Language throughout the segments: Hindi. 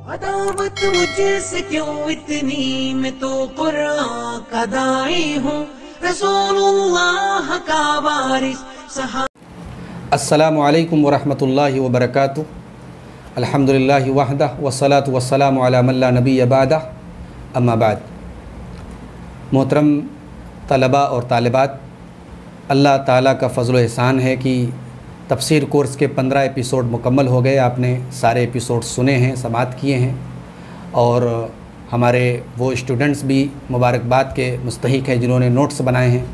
अदावत मुझसे क्यों इतनी, मैं तो कुरान का दाई हूँ, रसूलुल्लाह का वारिस सहा। अस्सलामु अलैकुम वरहमतुल्लाहि वबरकातुहू। अल्हम्दुलिल्लाहि वहदह वस्सलातु वस्सलामु अला मन ला नबिय्य बअदह, अम्मा बाद। मोहतरम तलबा और तालिबात, अल्लाह ताला का फ़ज़ल व एहसान है कि तफसीर कोर्स के 15 एपिसोड मुकम्मल हो गए। आपने सारे एपिसोड सुने हैं, समाअत किए हैं और हमारे वो स्टूडेंट्स भी मुबारकबाद के मुस्तहिक हैं जिन्होंने नोट्स बनाए हैं।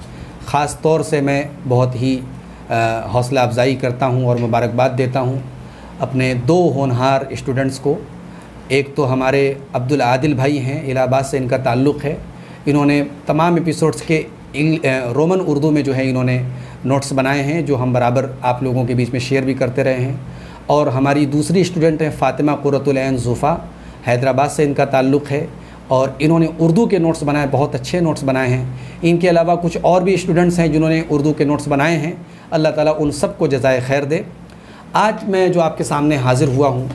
ख़ास तौर से मैं बहुत ही हौसला अफजाई करता हूं और मुबारकबाद देता हूं अपने दो होनहार स्टूडेंट्स को। एक तो हमारे अब्दुल आदिल भाई हैं, इलाहाबाद से इनका ताल्लुक़ है। इन्होंने तमाम एपिसोड्स के रोमन उर्दू में जो है इन्होंने नोट्स बनाए हैं, जो हम बराबर आप लोगों के बीच में शेयर भी करते रहे हैं। और हमारी दूसरी स्टूडेंट हैं फ़ातिमा कुर्रतुल ऐन ज़ुफ़ा, हैदराबाद से इनका ताल्लुक़ है और इन्होंने उर्दू के नोट्स बनाए, बहुत अच्छे नोट्स बनाए हैं। इनके अलावा कुछ और भी स्टूडेंट्स हैं जिन्होंने उर्दू के नोट्स बनाए हैं। अल्लाह ताला उन सब को जज़ाए खैर दे। आज मैं जो आपके सामने हाज़िर हुआ हूँ,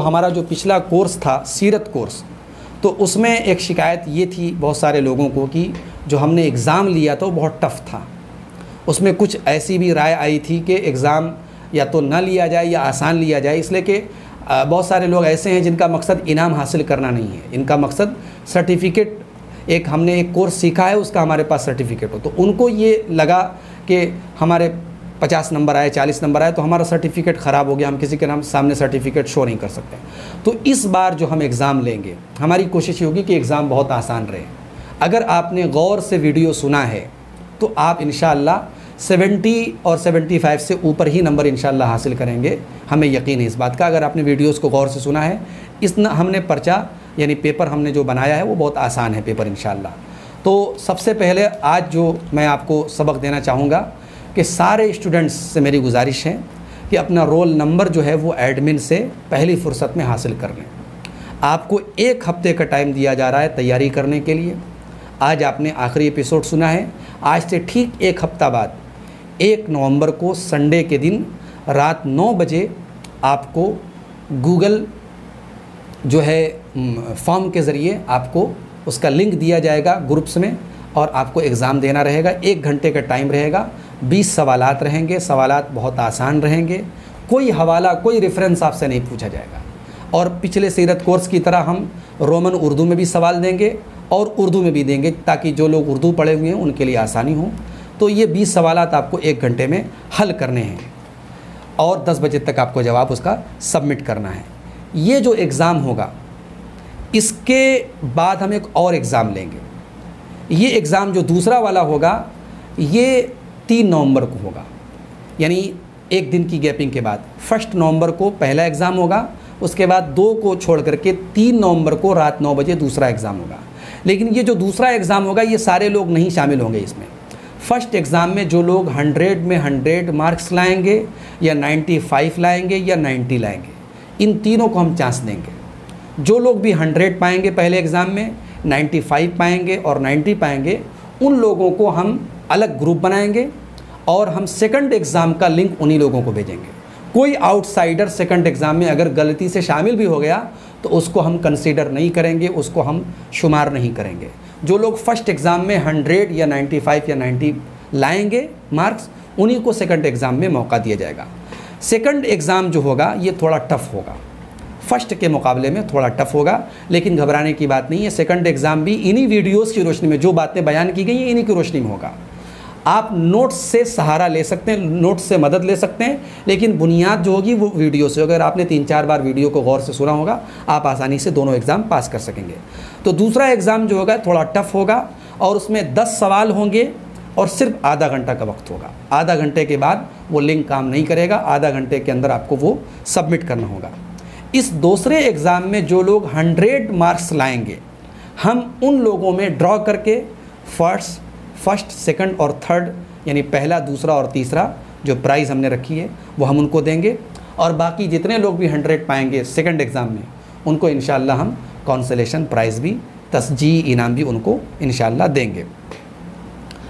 हमारा जो पिछला कोर्स था सीरत कोर्स, तो उसमें एक शिकायत ये थी बहुत सारे लोगों को कि जो हमने एग्ज़ाम लिया था वो बहुत टफ़ था। उसमें कुछ ऐसी भी राय आई थी कि एग्ज़ाम या तो ना लिया जाए या आसान लिया जाए, इसलिए कि बहुत सारे लोग ऐसे हैं जिनका मकसद इनाम हासिल करना नहीं है, इनका मकसद सर्टिफिकेट, हमने एक कोर्स सीखा है उसका हमारे पास सर्टिफिकेट हो। तो उनको ये लगा कि हमारे 50 नंबर आए, 40 नंबर आए तो हमारा सर्टिफिकेट ख़राब हो गया, हम किसी के नाम सामने सर्टिफिकेट शो नहीं कर सकते। तो इस बार जो हम एग्ज़ाम लेंगे, हमारी कोशिश होगी कि एग्ज़ाम बहुत आसान रहे। अगर आपने गौर से वीडियो सुना है तो आप इंशाअल्लाह 70 और 75 से ऊपर ही नंबर इंशाअल्लाह हासिल करेंगे, हमें यकीन है इस बात का। अगर आपने वीडियोस को गौर से सुना है, हमने पर्चा यानी पेपर हमने जो बनाया है वो बहुत आसान है पेपर इंशाअल्लाह। तो सबसे पहले आज जो मैं आपको सबक देना चाहूँगा कि सारे स्टूडेंट्स से मेरी गुजारिश है कि अपना रोल नंबर जो है वो एडमिन से पहली फ़ुर्सत में हासिल कर लें। आपको 1 हफ़्ते का टाइम दिया जा रहा है तैयारी करने के लिए। आज आपने आखिरी एपिसोड सुना है, आज से ठीक 1 हफ़्ता बाद 1 नवंबर को संडे के दिन रात 9 बजे आपको गूगल जो है फॉर्म के ज़रिए आपको उसका लिंक दिया जाएगा ग्रुप्स में और आपको एग्ज़ाम देना रहेगा। 1 घंटे का टाइम रहेगा, 20 सवालात रहेंगे, सवालात बहुत आसान रहेंगे, कोई हवाला कोई रेफरेंस आपसे नहीं पूछा जाएगा। और पिछले सीरत कोर्स की तरह हम रोमन उर्दू में भी सवाल देंगे और उर्दू में भी देंगे ताकि जो लोग उर्दू पढ़े हुए हैं उनके लिए आसानी हो। तो ये 20 सवालात आपको 1 घंटे में हल करने हैं और 10 बजे तक आपको जवाब उसका सबमिट करना है। ये जो एग्ज़ाम होगा इसके बाद हम एक और एग्ज़ाम लेंगे। ये एग्ज़ाम जो दूसरा वाला होगा ये 3 नवंबर को होगा, यानी 1 दिन की गैपिंग के बाद 1 नवंबर को पहला एग्ज़ाम होगा, उसके बाद 2 को छोड़ करके 3 नवंबर को रात 9 बजे दूसरा एग्ज़ाम होगा। लेकिन ये जो दूसरा एग्ज़ाम होगा ये सारे लोग नहीं शामिल होंगे इसमें। फ़र्स्ट एग्ज़ाम में जो लोग 100 में 100 मार्क्स लाएंगे या 95 लाएंगे या 90 लाएंगे, इन तीनों को हम चांस देंगे। जो लोग भी 100 पाएंगे पहले एग्ज़ाम में, 95 पाएंगे और 90 पाएंगे, उन लोगों को हम अलग ग्रुप बनाएंगे और हम सेकंड एग्ज़ाम का लिंक उन्हीं लोगों को भेजेंगे। कोई आउटसाइडर सेकंड एग्ज़ाम में अगर गलती से शामिल भी हो गया तो उसको हम कंसीडर नहीं करेंगे, उसको हम शुमार नहीं करेंगे। जो लोग फर्स्ट एग्ज़ाम में 100 या 95 या 90 लाएंगे मार्क्स, उन्हीं को सेकंड एग्ज़ाम में मौका दिया जाएगा। सेकंड एग्ज़ाम जो होगा ये थोड़ा टफ़ होगा, फ़र्स्ट के मुकाबले में थोड़ा टफ़ होगा, लेकिन घबराने की बात नहीं है। सेकंड एग्ज़ाम भी इन्हीं वीडियोज़ की रोशनी में, जो बातें बयान की गई हैं इन्हीं की रोशनी में होगा। आप नोट्स से सहारा ले सकते हैं, नोट्स से मदद ले सकते हैं, लेकिन बुनियाद जो होगी वो वीडियो से। अगर आपने 3-4 बार वीडियो को गौर से सुना होगा, आप आसानी से दोनों एग्ज़ाम पास कर सकेंगे। तो दूसरा एग्ज़ाम जो होगा थोड़ा टफ़ होगा और उसमें 10 सवाल होंगे और सिर्फ आधा घंटा का वक्त होगा। आधा घंटे के बाद वो लिंक काम नहीं करेगा, आधा घंटे के अंदर आपको वो सबमिट करना होगा। इस दूसरे एग्ज़ाम में जो लोग 100 मार्क्स लाएंगे, हम उन लोगों में ड्रॉ करके फर्स्ट, सेकंड और थर्ड, यानी पहला, दूसरा और तीसरा जो प्राइज़ हमने रखी है वो हम उनको देंगे। और बाकी जितने लोग भी 100 पाएंगे सेकंड एग्ज़ाम में, उनको इंशाअल्लाह हम कॉन्सलेशन प्राइज़ भी, तसजी इनाम भी उनको इंशाअल्लाह देंगे।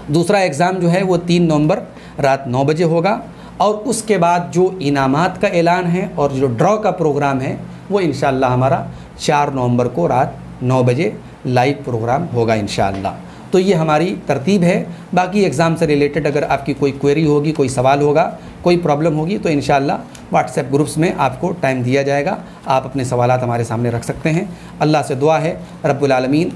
दूसरा एग्ज़ाम जो है वो 3 नवंबर रात 9 बजे होगा और उसके बाद जो इनामात का ऐलान है और जो ड्रॉ का प्रोग्राम है वो इंशाअल्लाह हमारा 4 नवंबर को रात 9 बजे लाइव प्रोग्राम होगा इंशाअल्लाह। तो ये हमारी तरतीब है। बाकी एग्ज़ाम से रिलेटेड अगर आपकी कोई क्वेरी होगी, कोई सवाल होगा, कोई प्रॉब्लम होगी तो इंशाअल्लाह व्हाट्सएप ग्रुप्स में आपको टाइम दिया जाएगा, आप अपने सवालात हमारे सामने रख सकते हैं। अल्लाह से दुआ है रब्बुल आलमीन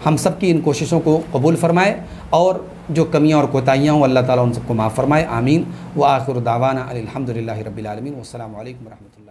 हम सब की इन कोशिशों को कबूल फ़रमाए और जो कमियाँ और कोताहियाँ हों अल्लाह ताला उन सबको माफ़ फ़रमाए। आमीन। व आखिर दावाना अनिल हम्दुलिल्लाहि रब्बिल आलमीन। वस्सलामु अलैकुम व रहमतुल्लाह।